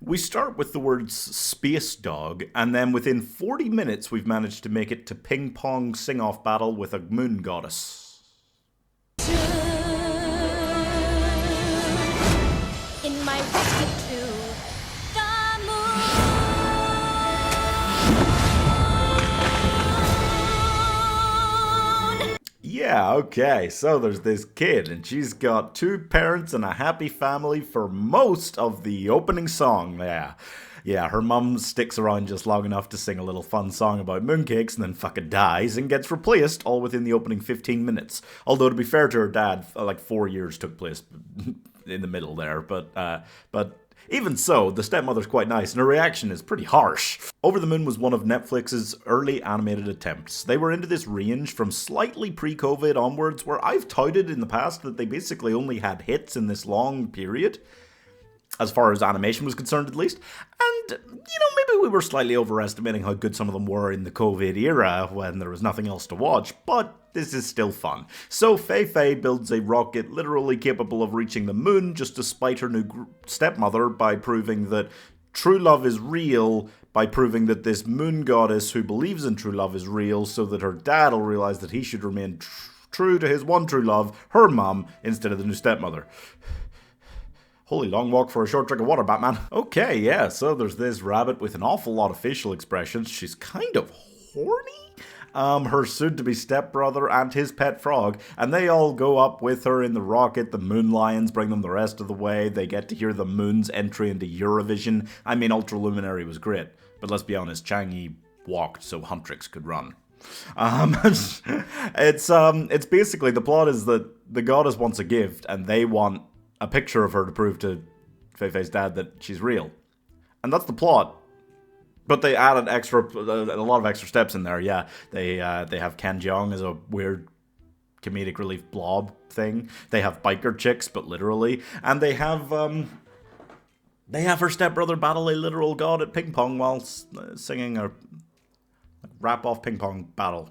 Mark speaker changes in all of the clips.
Speaker 1: We start with the words space dog, and then within 40 minutes we've managed to make it to ping pong sing off battle with a moon goddess.
Speaker 2: In my rocket to the moon.
Speaker 1: Yeah, okay, so there's this kid, and she's got two parents and a happy family for most of the opening song. Yeah, her mum sticks around just long enough to sing a little fun song about mooncakes and then fucking dies and gets replaced all within the opening 15 minutes. Although, to be fair to her dad, like 4 years took place in the middle there, but even so, the stepmother's quite nice, and her reaction is pretty harsh. Over the Moon was one of Netflix's early animated attempts. They were into this range from slightly pre-COVID onwards, where I've touted in the past that they basically only had hits in this long period, as far as animation was concerned at least. And, maybe we were slightly overestimating how good some of them were in the COVID era when there was nothing else to watch, but this is still fun. So Fei Fei builds a rocket literally capable of reaching the moon just to spite her new stepmother by proving that true love is real, by proving that this moon goddess who believes in true love is real, so that her dad will realize that he should remain true to his one true love, her mum, instead of the new stepmother. Holy long walk for a short drink of water, Batman. Okay, yeah, so there's this rabbit with an awful lot of facial expressions. She's kind of horny. Her soon-to-be stepbrother and his pet frog, and they all go up with her in the rocket. The Moon Lions bring them the rest of the way. They get to hear the moon's entry into Eurovision. I mean, Ultraluminary was great, but let's be honest, Changi walked so Huntrix could run. It's basically, the plot is that the goddess wants a gift, and they want a picture of her to prove to Fei Fei's dad that she's real. And that's the plot. But they added a lot of extra steps in there, yeah. They have Ken Jeong as a weird comedic relief blob thing. They have biker chicks, but literally. And they have her stepbrother battle a literal god at ping pong while singing a rap-off ping pong battle.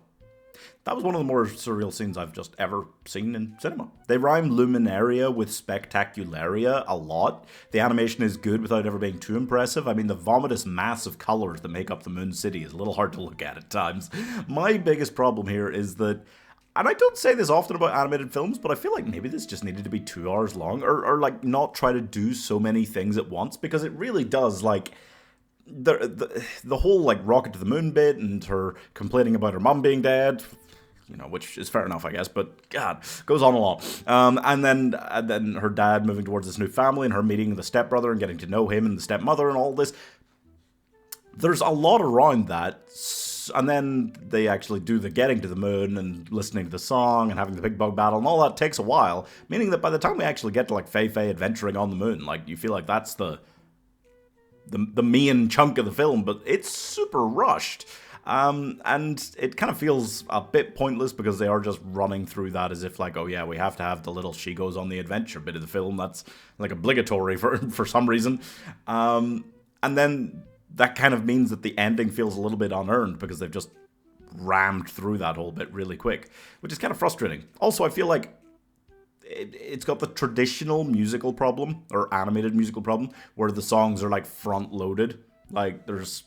Speaker 1: That was one of the more surreal scenes I've just ever seen in cinema. They rhyme luminaria with spectacularia a lot. The animation is good without ever being too impressive. I mean, the vomitous mass of colours that make up the Moon City is a little hard to look at times. My biggest problem here is that, and I don't say this often about animated films, but I feel like maybe this just needed to be 2 hours long, or like not try to do so many things at once, because it really does, like, the whole like rocket to the moon bit and her complaining about her mum being dead, which is fair enough, I guess, but God, goes on a lot. And then her dad moving towards this new family and her meeting the stepbrother and getting to know him and the stepmother and all this. There's a lot around that. And then they actually do the getting to the moon and listening to the song and having the big bug battle, and all that takes a while, meaning that by the time we actually get to like Fei Fei adventuring on the moon, like you feel like that's the main chunk of the film, but it's super rushed. And it kind of feels a bit pointless because they are just running through that as if like, oh yeah, we have to have the little she goes on the adventure bit of the film. That's like obligatory for some reason. And then that kind of means that the ending feels a little bit unearned because they've just rammed through that whole bit really quick, which is kind of frustrating. Also, I feel like it's got the traditional musical problem, or animated musical problem, where the songs are like front-loaded. Like, there's...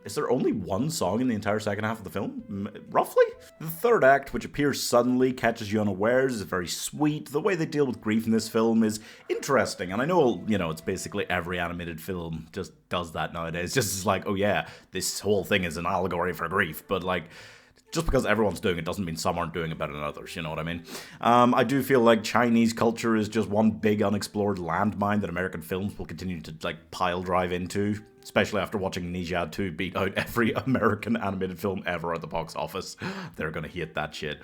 Speaker 1: is there only one song in the entire second half of the film? Roughly? The third act, which appears suddenly, catches you unawares, is very sweet. The way they deal with grief in this film is interesting. And I know, it's basically every animated film just does that nowadays. Just like, oh yeah, this whole thing is an allegory for grief. But like, just because everyone's doing it doesn't mean some aren't doing it better than others, you know what I mean? I do feel like Chinese culture is just one big unexplored landmine that American films will continue to like pile drive into, especially after watching Ninja 2 beat out every American animated film ever at the box office. They're gonna hate that shit.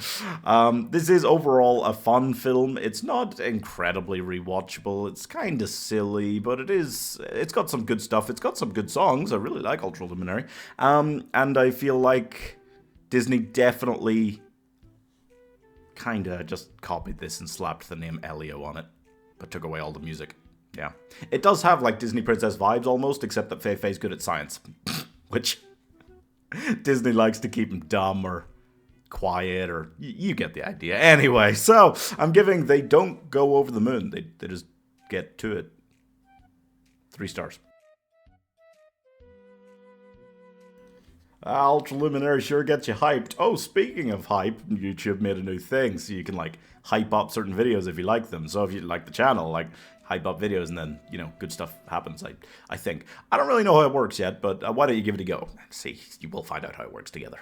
Speaker 1: This is overall a fun film. It's not incredibly rewatchable. It's kind of silly, but it's got some good stuff. It's got some good songs. I really like Ultraluminary. And I feel like Disney definitely kind of just copied this and slapped the name Elio on it, but took away all the music. Yeah. It does have, like, Disney Princess vibes almost, except that Fei Fei's good at science, which Disney likes to keep him dumb or quiet, or you get the idea. Anyway, so I'm giving They Don't Go Over the Moon. They just get to it. 3 stars. Ultraluminary sure gets you hyped. Oh, speaking of hype, YouTube made a new thing, so you can, like, hype up certain videos if you like them. So if you like the channel, like, hype up videos and then, you know, good stuff happens, I think. I don't really know how it works yet, but why don't you give it a go? See, you will find out how it works together.